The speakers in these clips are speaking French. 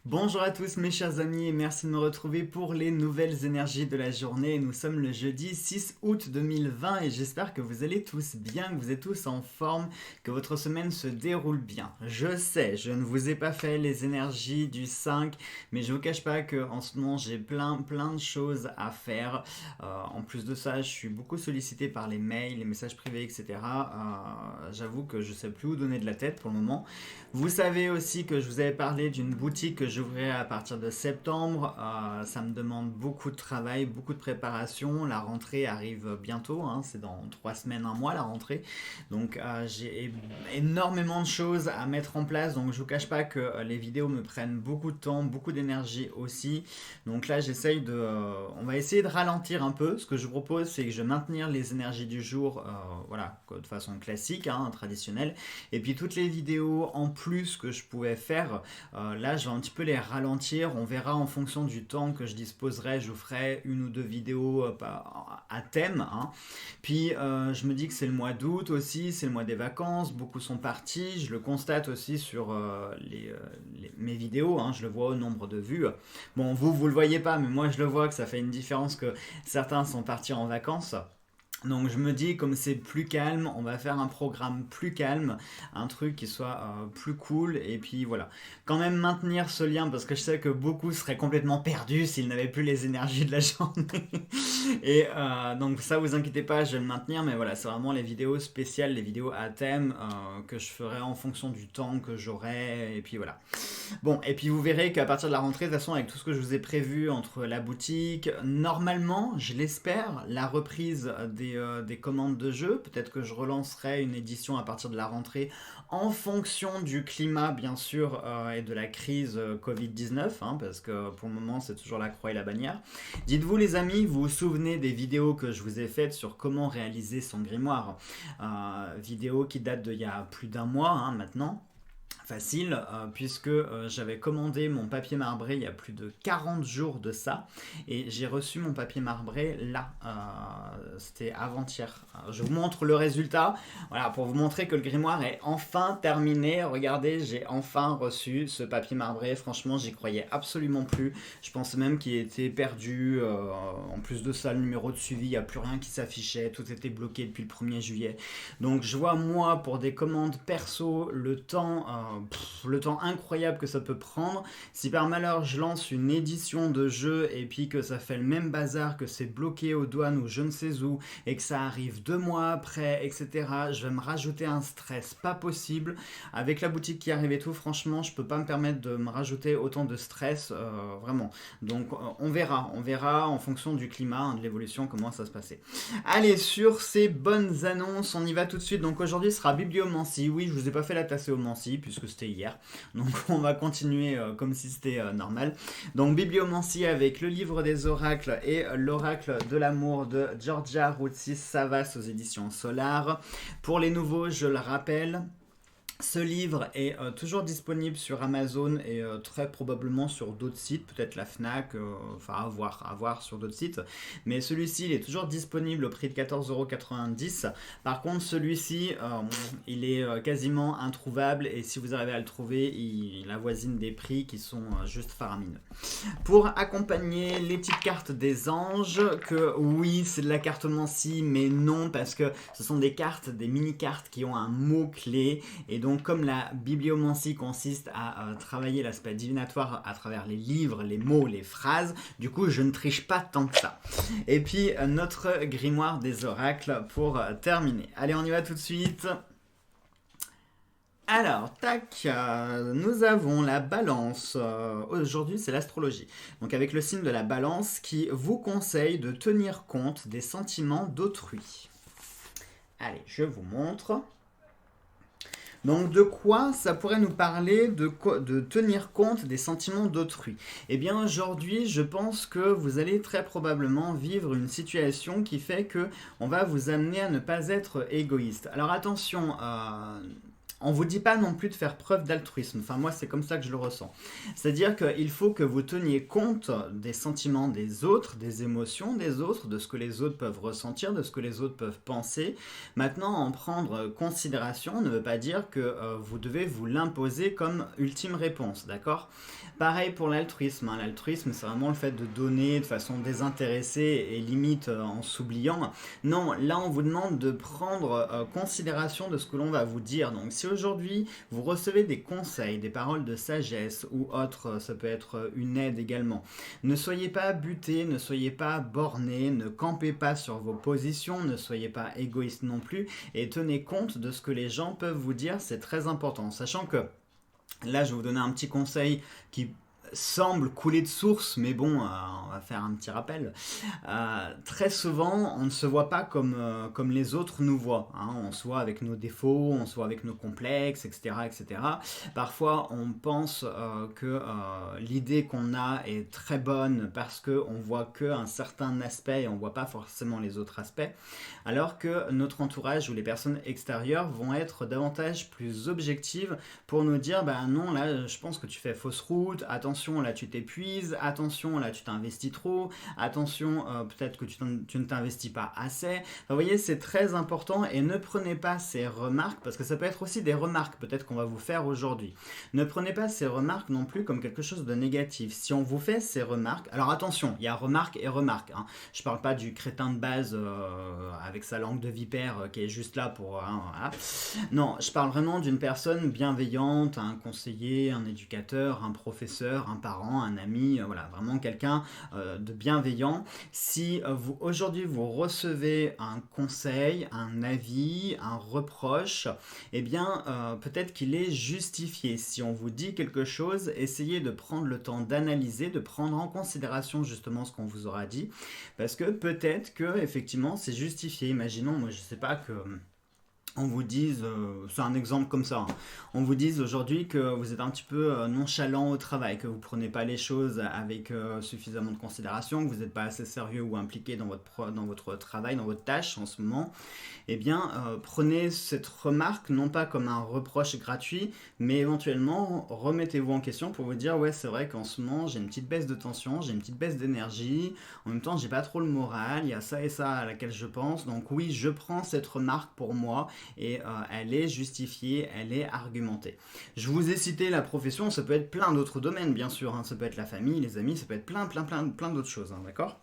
Bonjour à tous mes chers amis et merci de me retrouver pour les nouvelles énergies de la journée. Nous sommes le jeudi 6 août 2020 et j'espère que vous allez tous bien, que vous êtes tous en forme, que votre semaine se déroule bien. Je sais, je ne vous ai pas fait les énergies du 5, mais je ne vous cache pas qu'en ce moment j'ai plein de choses à faire. En plus de ça, je suis beaucoup sollicité par les mails, les messages privés, etc. J'avoue que je ne sais plus où donner de la tête pour le moment. Vous savez aussi que je vous avais parlé d'une boutique que j'ouvrirai à partir de septembre. Ça me demande beaucoup de travail, beaucoup de préparation. La rentrée arrive bientôt, hein, c'est dans 3 semaines, un mois la rentrée. Donc j'ai énormément de choses à mettre en place. Donc je vous cache pas que les vidéos me prennent beaucoup de temps, beaucoup d'énergie aussi. Donc là on va essayer de ralentir un peu. Ce que je vous propose, c'est que je vais maintenir les énergies du jour, voilà, de façon classique, hein, traditionnelle. Et puis toutes les vidéos en plus que je pouvais faire, là je vais un petit peu les ralentir. On verra en fonction du temps que je disposerai, je vous ferai une ou deux vidéos à thème, hein. Puis je me dis que c'est le mois d'août aussi, c'est le mois des vacances, beaucoup sont partis. Je le constate aussi sur mes vidéos, hein, je le vois au nombre de vues. Bon, vous le voyez pas, mais moi je le vois que ça fait une différence que certains sont partis en vacances. Donc je me dis, comme c'est plus calme, on va faire un programme plus calme, un truc qui soit plus cool, et puis voilà. Quand même maintenir ce lien, parce que je sais que beaucoup seraient complètement perdus s'ils n'avaient plus les énergies de la journée. Et donc ça, vous inquiétez pas, je vais le maintenir, mais voilà, c'est vraiment les vidéos spéciales, les vidéos à thème que je ferai en fonction du temps que j'aurai, et puis voilà. Bon, et puis vous verrez qu'à partir de la rentrée, de toute façon, avec tout ce que je vous ai prévu entre la boutique, normalement, je l'espère, la reprise des commandes de jeux, peut-être que je relancerai une édition à partir de la rentrée en fonction du climat, bien sûr, et de la crise Covid-19, hein, parce que pour le moment, c'est toujours la croix et la bannière. Dites-vous, les amis, vous vous souvenez des vidéos que je vous ai faites sur comment réaliser son grimoire, vidéos qui datent d'il y a plus d'un mois, hein, maintenant. Facile, puisque j'avais commandé mon papier marbré il y a plus de 40 jours de ça, et j'ai reçu mon papier marbré là, c'était avant-hier. Je vous montre le résultat, voilà, pour vous montrer que le grimoire est enfin terminé. Regardez, j'ai enfin reçu ce papier marbré, franchement j'y croyais absolument plus, je pensais même qu'il était perdu, en plus de ça le numéro de suivi, il n'y a plus rien qui s'affichait, tout était bloqué depuis le 1er juillet. Donc je vois, moi, pour des commandes perso, le temps incroyable que ça peut prendre. Si par malheur je lance une édition de jeu et puis que ça fait le même bazar, que c'est bloqué aux douanes ou je ne sais où, et que ça arrive 2 mois après, etc., je vais me rajouter un stress pas possible. Avec la boutique qui arrive et tout, franchement, je peux pas me permettre de me rajouter autant de stress, vraiment. Donc on verra en fonction du climat, hein, de l'évolution, comment ça se passait. Allez, sur ces bonnes annonces, on y va tout de suite. Donc aujourd'hui sera bibliomancie. Oui, je vous ai pas fait la tasséomancie puisque c'était hier. Donc on va continuer comme si c'était normal. Donc bibliomancie avec le livre des oracles et l'oracle de l'amour de Georgia Routsis Savas aux éditions Solar. Pour les nouveaux, je le rappelle, ce livre est toujours disponible sur Amazon et très probablement sur d'autres sites, peut-être la Fnac, enfin à voir sur d'autres sites. Mais celui-ci, il est toujours disponible au prix de 14,90 €. Par contre, celui-ci, il est quasiment introuvable et si vous arrivez à le trouver, il avoisine des prix qui sont juste faramineux. Pour accompagner les petites cartes des anges, que oui, c'est de la cartomancie, mais non, parce que ce sont des cartes, des mini-cartes qui ont un mot-clé. Et donc, comme la bibliomancie consiste à travailler l'aspect divinatoire à travers les livres, les mots, les phrases, du coup, je ne triche pas tant que ça. Et puis, notre grimoire des oracles pour terminer. Allez, on y va tout de suite. Alors, tac, nous avons la balance. Aujourd'hui, c'est l'astrologie. Donc, avec le signe de la balance qui vous conseille de tenir compte des sentiments d'autrui. Allez, je vous montre. Donc de quoi ça pourrait nous parler de tenir compte des sentiments d'autrui? Eh bien aujourd'hui, je pense que vous allez très probablement vivre une situation qui fait que on va vous amener à ne pas être égoïste. Alors attention, On vous dit pas non plus de faire preuve d'altruisme, enfin moi c'est comme ça que je le ressens. C'est-à-dire qu'il faut que vous teniez compte des sentiments des autres, des émotions des autres, de ce que les autres peuvent ressentir, de ce que les autres peuvent penser. Maintenant, en prendre considération ne veut pas dire que vous devez vous l'imposer comme ultime réponse, d'accord? Pareil pour l'altruisme, hein. L'altruisme c'est vraiment le fait de donner de façon désintéressée et limite en s'oubliant. Non, là on vous demande de prendre considération de ce que l'on va vous dire. Donc si aujourd'hui vous recevez des conseils, des paroles de sagesse ou autres, ça peut être une aide également, ne soyez pas buté, ne soyez pas borné, ne campez pas sur vos positions, ne soyez pas égoïste non plus et tenez compte de ce que les gens peuvent vous dire, c'est très important. Sachant que là je vais vous donner un petit conseil qui semble couler de source, mais bon, on va faire un petit rappel. Très souvent, on ne se voit pas comme les autres nous voient, hein. On se voit avec nos défauts, on se voit avec nos complexes, etc. etc. Parfois, on pense que l'idée qu'on a est très bonne parce qu'on voit qu'un certain aspect et on ne voit pas forcément les autres aspects, alors que notre entourage ou les personnes extérieures vont être davantage plus objectives pour nous dire, bah non, là, je pense que tu fais fausse route, attention, là, tu t'épuises, attention, là, tu t'investis trop, attention, peut-être que tu ne t'investis pas assez. Enfin, vous voyez, c'est très important et ne prenez pas ces remarques, parce que ça peut être aussi des remarques, peut-être qu'on va vous faire aujourd'hui. Ne prenez pas ces remarques non plus comme quelque chose de négatif. Si on vous fait ces remarques, alors attention, il y a remarques et remarques, hein. Je parle pas du crétin de base avec sa langue de vipère qui est juste là pour... voilà. Non, je parle vraiment d'une personne bienveillante, un conseiller, un éducateur, un professeur, un parent, un ami, voilà, vraiment quelqu'un de bienveillant. Si vous aujourd'hui vous recevez un conseil, un avis, un reproche, eh bien peut-être qu'il est justifié. Si on vous dit quelque chose, essayez de prendre le temps d'analyser, de prendre en considération justement ce qu'on vous aura dit, parce que peut-être que effectivement c'est justifié. Imaginons, moi je sais pas que on vous dise, c'est un exemple comme ça, hein, on vous dise aujourd'hui que vous êtes un petit peu nonchalant au travail, que vous prenez pas les choses avec suffisamment de considération, que vous n'êtes pas assez sérieux ou impliqué dans votre travail, dans votre tâche en ce moment, eh bien prenez cette remarque non pas comme un reproche gratuit, mais éventuellement remettez-vous en question pour vous dire ouais c'est vrai qu'en ce moment j'ai une petite baisse de tension, j'ai une petite baisse d'énergie, en même temps j'ai pas trop le moral, il y a ça et ça à laquelle je pense, donc oui je prends cette remarque pour moi et elle est justifiée, elle est argumentée. Je vous ai cité la profession, ça peut être plein d'autres domaines bien sûr, hein. Ça peut être la famille, les amis, ça peut être plein d'autres choses, hein, d'accord?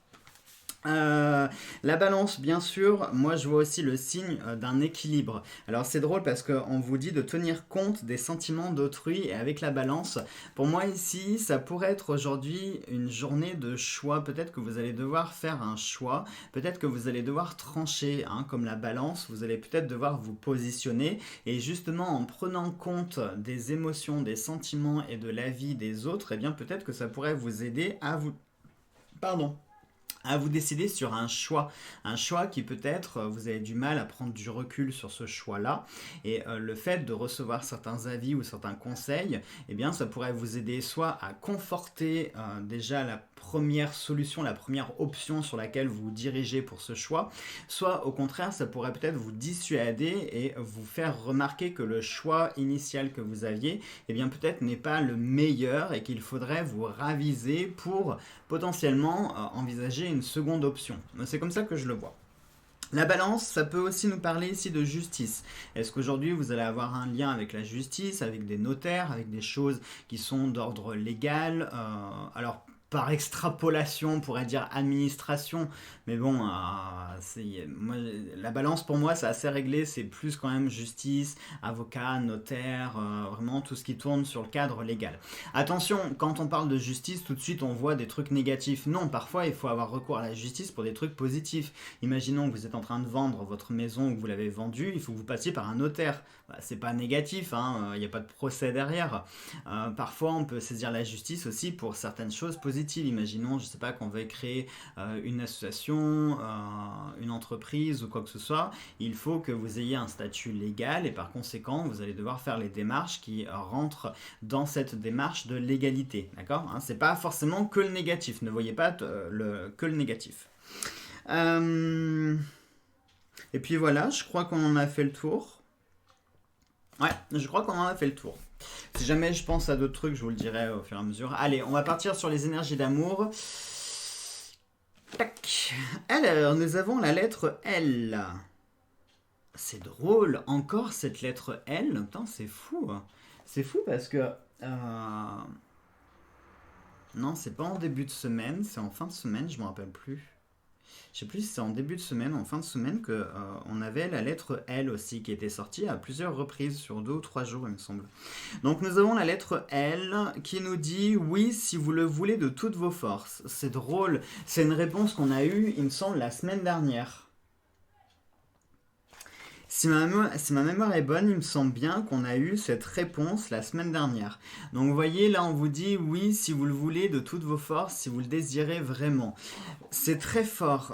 La balance, bien sûr, moi je vois aussi le signe d'un équilibre. Alors c'est drôle parce qu'on vous dit de tenir compte des sentiments d'autrui et avec la balance, pour moi ici, ça pourrait être aujourd'hui une journée de choix. Peut-être que vous allez devoir faire un choix, peut-être que vous allez devoir trancher, hein, comme la balance, vous allez peut-être devoir vous positionner et justement en prenant compte des émotions, des sentiments et de la vie des autres, eh bien peut-être que ça pourrait vous aider à vous... Pardon, à vous décider sur un choix qui peut-être vous avez du mal à prendre du recul sur ce choix-là, et le fait de recevoir certains avis ou certains conseils, eh bien ça pourrait vous aider soit à conforter déjà la première solution, la première option sur laquelle vous vous dirigez pour ce choix, soit au contraire ça pourrait peut-être vous dissuader et vous faire remarquer que le choix initial que vous aviez, eh bien peut-être n'est pas le meilleur et qu'il faudrait vous raviser pour potentiellement envisager une seconde option. C'est comme ça que je le vois. La balance, ça peut aussi nous parler ici de justice. Est-ce qu'aujourd'hui vous allez avoir un lien avec la justice, avec des notaires, avec des choses qui sont d'ordre légal, alors par extrapolation, on pourrait dire administration, mais bon, moi, la balance pour moi c'est assez réglé, c'est plus quand même justice, avocat, notaire, vraiment tout ce qui tourne sur le cadre légal. Attention, quand on parle de justice, tout de suite on voit des trucs négatifs. Non, parfois il faut avoir recours à la justice pour des trucs positifs. Imaginons que vous êtes en train de vendre votre maison ou que vous l'avez vendue, il faut que vous passiez par un notaire. Bah, c'est pas négatif, il n'y a pas de procès derrière. Parfois on peut saisir la justice aussi pour certaines choses positives. Imaginons, je sais pas, qu'on veut créer une association, une entreprise ou quoi que ce soit. Il faut que vous ayez un statut légal et par conséquent vous allez devoir faire les démarches qui rentrent dans cette démarche de légalité. D'accord, hein, c'est pas forcément que le négatif. Ne voyez pas que le négatif. Et puis voilà, je crois qu'on en a fait le tour. Ouais, je crois qu'on en a fait le tour. Si jamais je pense à d'autres trucs, je vous le dirai au fur et à mesure. Allez, on va partir sur les énergies d'amour. Tac. Alors, nous avons la lettre L. C'est drôle, encore cette lettre L. Putain, c'est fou, hein. C'est fou parce que... Non, c'est pas en début de semaine, c'est en fin de semaine, je me rappelle plus. Je sais plus si c'est en début de semaine ou en fin de semaine que on avait la lettre L aussi qui était sortie à plusieurs reprises sur 2 ou 3 jours, il me semble. Donc nous avons la lettre L qui nous dit oui si vous le voulez de toutes vos forces. C'est drôle, c'est une réponse qu'on a eue, il me semble, la semaine dernière. Si ma mémoire est bonne, il me semble bien qu'on a eu cette réponse la semaine dernière. Donc vous voyez, là on vous dit oui si vous le voulez de toutes vos forces, si vous le désirez vraiment. C'est très fort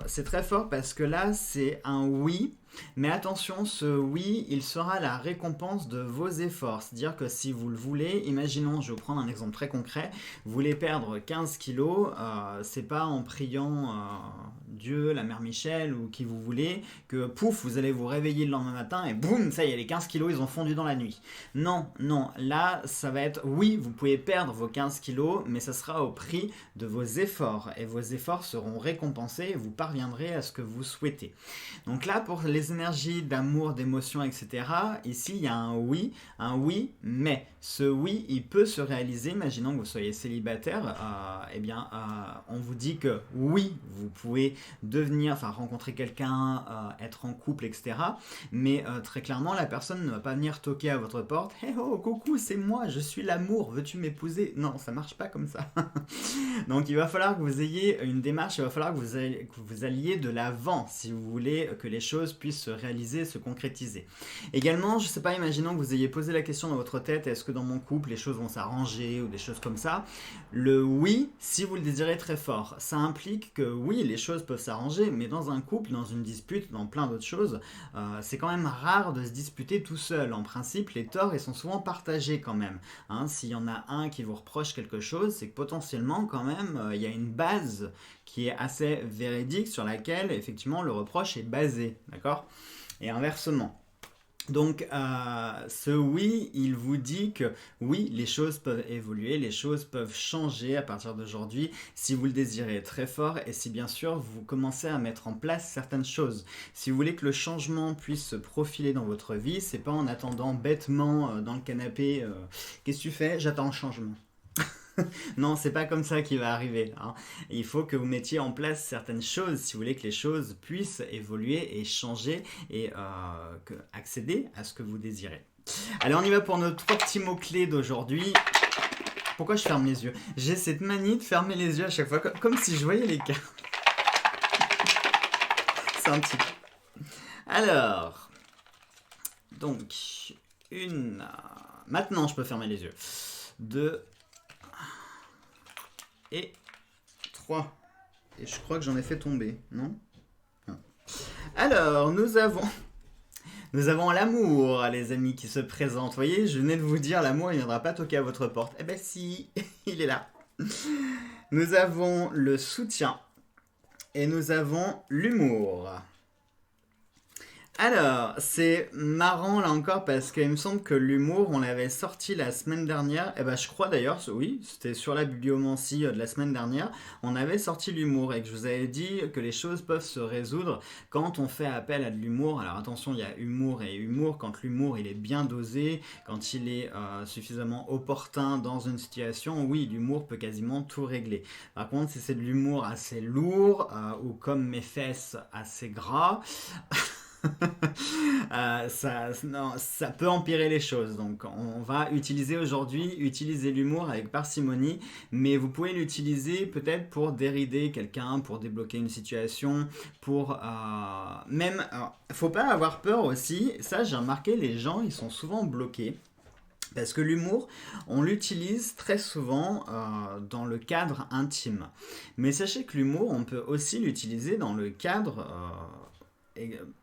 parce que là c'est un oui. Mais attention, ce oui, il sera la récompense de vos efforts. C'est-à-dire que si vous le voulez, imaginons, je vais vous prendre un exemple très concret, vous voulez perdre 15 kilos, c'est pas en priant Dieu, la mère Michel ou qui vous voulez, que pouf, vous allez vous réveiller le lendemain matin et boum, ça y est, les 15 kilos, ils ont fondu dans la nuit. Non, non, là, ça va être, oui, vous pouvez perdre vos 15 kilos, mais ça sera au prix de vos efforts. Et vos efforts seront récompensés et vous parviendrez à ce que vous souhaitez. Donc là, pour les énergies d'amour, d'émotion, etc., ici, il y a un oui, mais ce oui, il peut se réaliser. Imaginons que vous soyez célibataire, on vous dit que oui, vous pouvez rencontrer quelqu'un, être en couple, etc. Mais très clairement, la personne ne va pas venir toquer à votre porte. Hey oh, coucou, c'est moi, je suis l'amour, veux-tu m'épouser? Non, ça marche pas comme ça. Donc il va falloir que vous ayez une démarche, il va falloir que vous alliez de l'avant si vous voulez que les choses puissent se réaliser, se concrétiser. Également, je sais pas, imaginons que vous ayez posé la question dans votre tête, est-ce que dans mon couple les choses vont s'arranger ou des choses comme ça. Le oui, si vous le désirez très fort, ça implique que oui, les choses peuvent s'arranger, mais dans un couple, dans une dispute, dans plein d'autres choses, c'est quand même rare de se disputer tout seul. En principe, les torts, ils sont souvent partagés quand même. Hein, s'il y en a un qui vous reproche quelque chose, c'est que potentiellement quand même, il y a une base qui est assez véridique sur laquelle effectivement le reproche est basé, d'accord? Et inversement. Donc ce oui, il vous dit que oui, les choses peuvent évoluer, les choses peuvent changer à partir d'aujourd'hui si vous le désirez très fort et si bien sûr vous commencez à mettre en place certaines choses. Si vous voulez que le changement puisse se profiler dans votre vie, c'est pas en attendant bêtement dans le canapé, qu'est-ce que tu fais? J'attends le changement. Non, c'est pas comme ça qu'il va arriver, hein. Il faut que vous mettiez en place certaines choses si vous voulez que les choses puissent évoluer et changer et accéder à ce que vous désirez. Allez, on y va pour nos 3 petits mots-clés d'aujourd'hui. Pourquoi je ferme les yeux? J'ai cette manie de fermer les yeux à chaque fois, comme si je voyais les cartes. C'est un petit peu. Alors, donc, maintenant, je peux fermer les yeux. 2 et 3. Et je crois que j'en ai fait tomber, non? Non. Alors, nous avons l'amour, les amis, qui se présente. Vous voyez, je venais de vous dire, l'amour, il ne viendra pas toquer à votre porte. Eh ben si, il est là. Nous avons le soutien. Et nous avons l'humour. Alors, c'est marrant là encore parce qu'il me semble que l'humour, on l'avait sorti la semaine dernière. Et ben, je crois d'ailleurs, oui, c'était sur la bibliomancie de la semaine dernière. On avait sorti l'humour et que je vous avais dit que les choses peuvent se résoudre quand on fait appel à de l'humour. Alors attention, il y a humour et humour. Quand l'humour il est bien dosé, quand il est suffisamment opportun dans une situation, oui, l'humour peut quasiment tout régler. Par contre, si c'est de l'humour assez lourd ou comme mes fesses assez gras. Ça peut empirer les choses. Donc on va utiliser l'humour avec parcimonie, mais vous pouvez l'utiliser peut-être pour dérider quelqu'un, pour débloquer une situation, pour même. Faut pas avoir peur aussi. Ça, j'ai remarqué, les gens, ils sont souvent bloqués. Parce que l'humour, on l'utilise très souvent dans le cadre intime. Mais sachez que l'humour, on peut aussi l'utiliser dans le cadre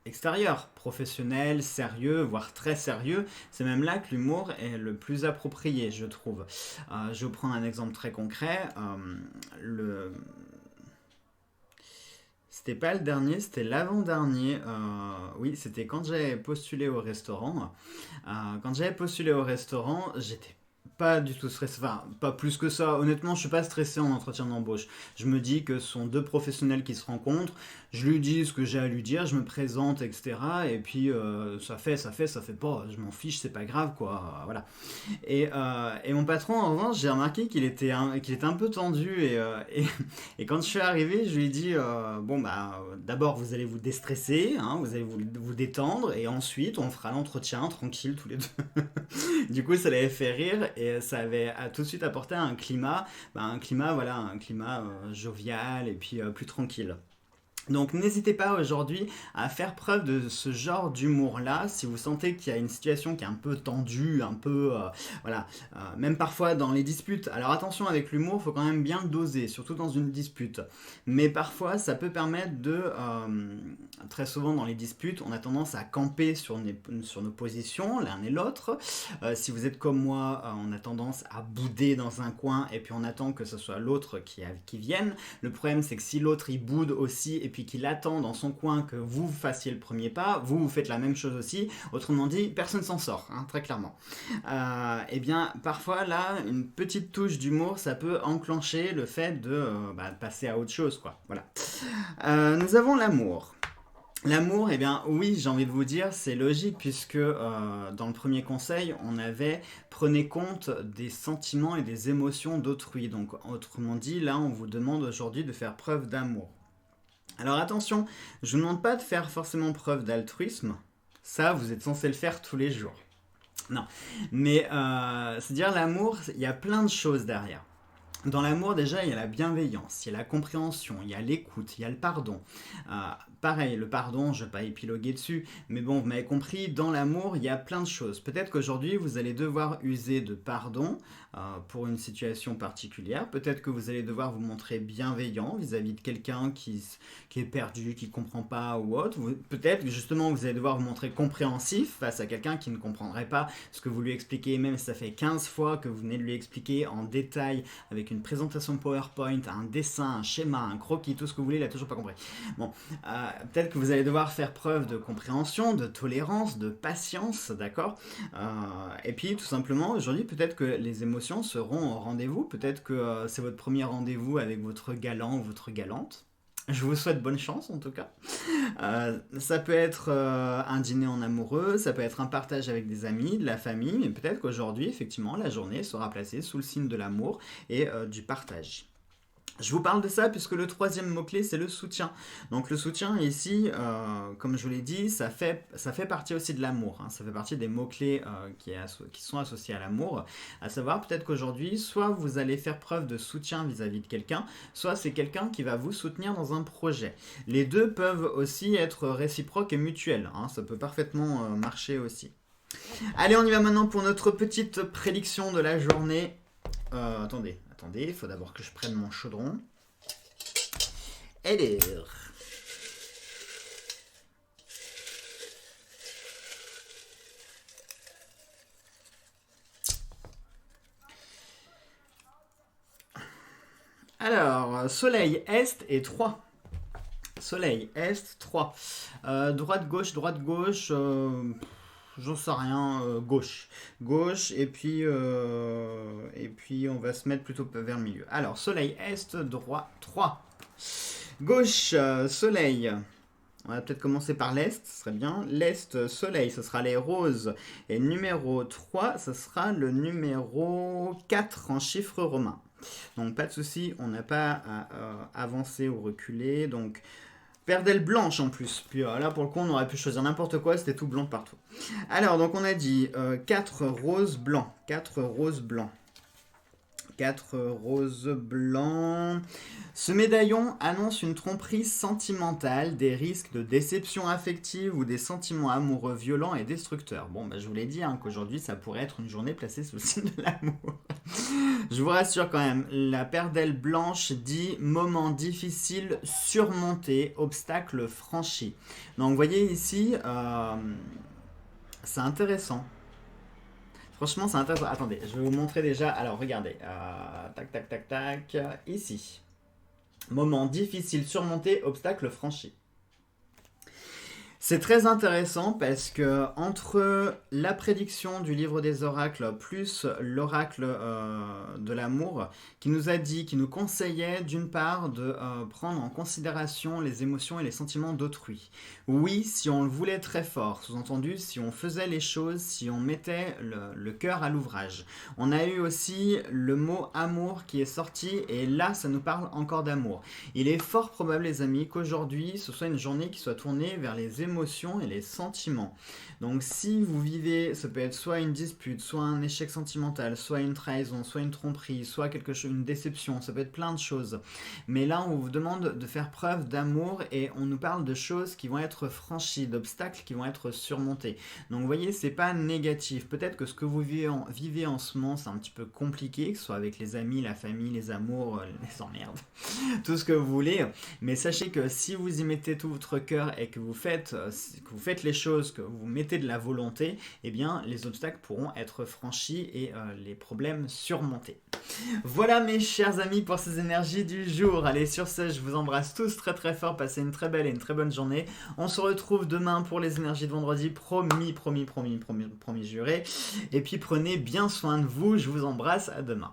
extérieur, professionnel, sérieux, voire très sérieux. C'est même là que l'humour est le plus approprié, je trouve. Je vais vous prendre un exemple très concret. C'était pas le dernier, c'était l'avant-dernier. Oui, c'était quand j'avais postulé au restaurant. Quand j'avais postulé au restaurant, j'étais pas du tout stressé. Enfin, pas plus que ça. Honnêtement, je suis pas stressé en entretien d'embauche. Je me dis que ce sont deux professionnels qui se rencontrent. Je lui dis ce que j'ai à lui dire, je me présente, etc. Et puis, ça fait pas. Je m'en fiche, c'est pas grave, quoi. Voilà. Et mon patron, en revanche, j'ai remarqué qu'il était un peu tendu. Et quand je suis arrivé, je lui ai dit bon, bah, d'abord, vous allez vous déstresser, hein, vous allez vous détendre, et ensuite, on fera l'entretien tranquille tous les deux. Du coup, ça l'avait fait rire, et ça avait tout de suite apporté voilà, un climat jovial et puis plus tranquille. Donc n'hésitez pas aujourd'hui à faire preuve de ce genre d'humour-là si vous sentez qu'il y a une situation qui est un peu tendue, un peu voilà, même parfois dans les disputes. Alors attention avec l'humour, il faut quand même bien le doser, surtout dans une dispute. Mais parfois ça peut permettre très souvent dans les disputes, on a tendance à camper sur nos positions, l'un et l'autre. Si vous êtes comme moi, on a tendance à bouder dans un coin et puis on attend que ce soit l'autre qui vienne. Le problème c'est que si l'autre il boude aussi et puis qu'il attend dans son coin que vous fassiez le premier pas, vous faites la même chose aussi. Autrement dit, personne s'en sort, hein, très clairement. Et bien, parfois, là, une petite touche d'humour, ça peut enclencher le fait de passer à autre chose, quoi. Voilà. Nous avons l'amour. L'amour, eh bien oui, j'ai envie de vous dire, c'est logique puisque dans le premier conseil, on avait prenez compte des sentiments et des émotions d'autrui. Donc autrement dit, là, on vous demande aujourd'hui de faire preuve d'amour. Alors attention, je ne vous demande pas de faire forcément preuve d'altruisme. Ça, vous êtes censé le faire tous les jours. Non, mais c'est-à-dire l'amour, il y a plein de choses derrière. Dans l'amour, déjà, il y a la bienveillance, il y a la compréhension, il y a l'écoute, il y a le pardon. Euh, Pareil, le pardon, je ne vais pas épiloguer dessus, mais bon, vous m'avez compris, dans l'amour, il y a plein de choses. Peut-être qu'aujourd'hui, vous allez devoir user de pardon pour une situation particulière. Peut-être que vous allez devoir vous montrer bienveillant vis-à-vis de quelqu'un qui est perdu, qui ne comprend pas ou autre. Peut-être que justement, vous allez devoir vous montrer compréhensif face à quelqu'un qui ne comprendrait pas ce que vous lui expliquez, même si ça fait 15 fois que vous venez de lui expliquer en détail avec une présentation PowerPoint, un dessin, un schéma, un croquis, tout ce que vous voulez, il n'a toujours pas compris. Bon, peut-être que vous allez devoir faire preuve de compréhension, de tolérance, de patience, d'accord. Et puis tout simplement, aujourd'hui, peut-être que les émotions seront au rendez-vous, peut-être que c'est votre premier rendez-vous avec votre galant ou votre galante. Je vous souhaite bonne chance en tout cas. Ça peut être un dîner en amoureux, ça peut être un partage avec des amis, de la famille, mais peut-être qu'aujourd'hui, effectivement, la journée sera placée sous le signe de l'amour et du partage. Je vous parle de ça puisque le troisième mot-clé, c'est le soutien. Donc le soutien ici, comme je vous l'ai dit, ça fait partie aussi de l'amour. Hein. Ça fait partie des mots-clés qui sont associés à l'amour. À savoir, peut-être qu'aujourd'hui, soit vous allez faire preuve de soutien vis-à-vis de quelqu'un, soit c'est quelqu'un qui va vous soutenir dans un projet. Les deux peuvent aussi être réciproques et mutuels. Hein. Ça peut parfaitement marcher aussi. Allez, on y va maintenant pour notre petite prédiction de la journée. Attendez, il faut d'abord que je prenne mon chaudron. Alors, soleil, est et 3. Soleil, est, 3. Droite, gauche, j'en sais rien, gauche. Gauche, et puis on va se mettre plutôt vers le milieu. Alors, soleil, est, droit, 3. Gauche, soleil. On va peut-être commencer par l'est, ce serait bien. L'est, soleil, ce sera les roses. Et numéro 3, ce sera le numéro 4 en chiffre romain. Donc, pas de souci, on n'a pas à avancer ou reculer. Donc, perdelle blanche en plus. Puis là, pour le coup, on aurait pu choisir n'importe quoi, c'était tout blanc partout. Alors, donc on a dit 4 roses blancs. 4 roses blancs. 4 roses blancs. Ce médaillon annonce une tromperie sentimentale, des risques de déception affective ou des sentiments amoureux violents et destructeurs. Bon, je vous l'ai dit qu'aujourd'hui, ça pourrait être une journée placée sous le signe de l'amour. Je vous rassure quand même, la perdelle blanche dit moment difficile surmonté, obstacle franchi. Donc vous voyez ici, c'est intéressant. Franchement, c'est intéressant. Attendez, je vais vous montrer déjà. Alors regardez, tac, ici. Moment difficile surmonté, obstacle franchi. C'est très intéressant parce que entre la prédiction du livre des oracles plus l'oracle de l'amour qui nous a dit, qui nous conseillait d'une part de prendre en considération les émotions et les sentiments d'autrui. Oui, si on le voulait très fort, sous-entendu, si on faisait les choses, si on mettait le cœur à l'ouvrage. On a eu aussi le mot amour qui est sorti et là ça nous parle encore d'amour. Il est fort probable les amis qu'aujourd'hui ce soit une journée qui soit tournée vers les émotions et les sentiments. Donc si vous vivez, ça peut être soit une dispute, soit un échec sentimental, soit une trahison, soit une tromperie, soit quelque chose, une déception, ça peut être plein de choses. Mais là on vous demande de faire preuve d'amour et on nous parle de choses qui vont être franchies, d'obstacles qui vont être surmontés. Donc vous voyez, c'est pas négatif. Peut-être que ce que vous vivez en ce moment c'est un petit peu compliqué, que ce soit avec les amis, la famille, les amours, les emmerdes, tout ce que vous voulez. Mais sachez que si vous y mettez tout votre cœur et que vous faites les choses, que vous mettez de la volonté, eh bien les obstacles pourront être franchis et les problèmes surmontés. Voilà mes chers amis pour ces énergies du jour. Allez, sur ce, je vous embrasse tous très très fort. Passez une très belle et une très bonne journée. On se retrouve demain pour les énergies de vendredi. Promis juré. Et puis prenez bien soin de vous. Je vous embrasse. À demain.